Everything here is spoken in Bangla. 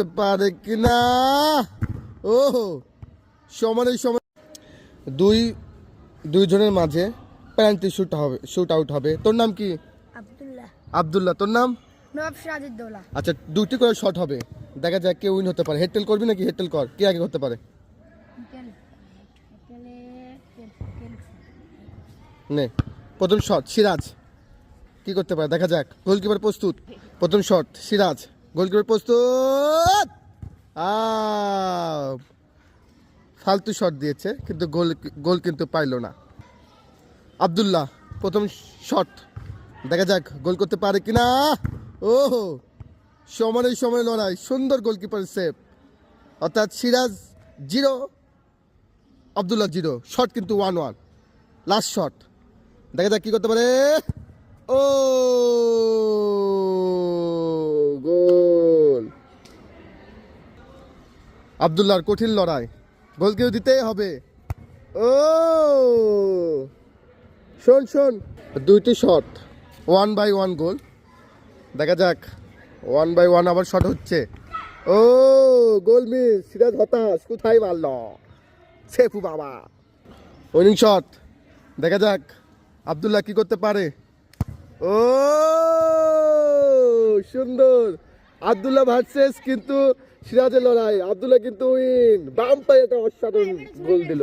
করতে পারে কিনা। ও সমানে সমান দুই দুইজনের মাঝে পেনাল্টি শুট আউট হবে। তোর নাম কি? আব্দুল্লাহ। আব্দুল্লাহ। তোর নাম? নবাব সিরাজউদ্দৌলা। আচ্ছা, দুটি করে শট হবে, দেখা যাক কে উইন হতে পারে। হেডটেল করবি নাকি? হেডটেল কর, কে আগে করতে পারে। নে প্রথম শট সিরাজ কি করতে পারে দেখা যাক। গোলকিপার প্রস্তুত। প্রথম শট সিরাজ, গোলকিপার প্রস্তুত। ফালতু শট দিয়েছে কিন্তু গোল কিন্তু পাইল না। আব্দুল্লাহ প্রথম শট, দেখা যাক গোল করতে পারে কিনা। ও সমানে লড়াই, সুন্দর গোলকিপার সেভ। অর্থাৎ সিরাজ 0, আব্দুল্লাহ 0। শট কিন্তু 1-1। লাস্ট শট, দেখা যাক কি করতে পারে। ও গোল। আব্দুল্লাহর কঠিন লড়াই, গোল কেউ দিতেই হবে। ও শোন, দুইটি শট 1/1 গোল। দেখা যাক 1/1 আবার শট হচ্ছে। ও গোল মিস, সিরাজ হতাশ, কোথায় মারল সেফু বাবা। উইনিং শট, দেখা যাক আব্দুল্লাহ কি করতে পারে। ও সুন্দর, আব্দুল্লাহ ভার্সেস কিন্তু সিরাজের লড়াই। আব্দুল্লাহ কিন্তু উইন, বাম পায়ে একটা অসাধারণ গোল দিল।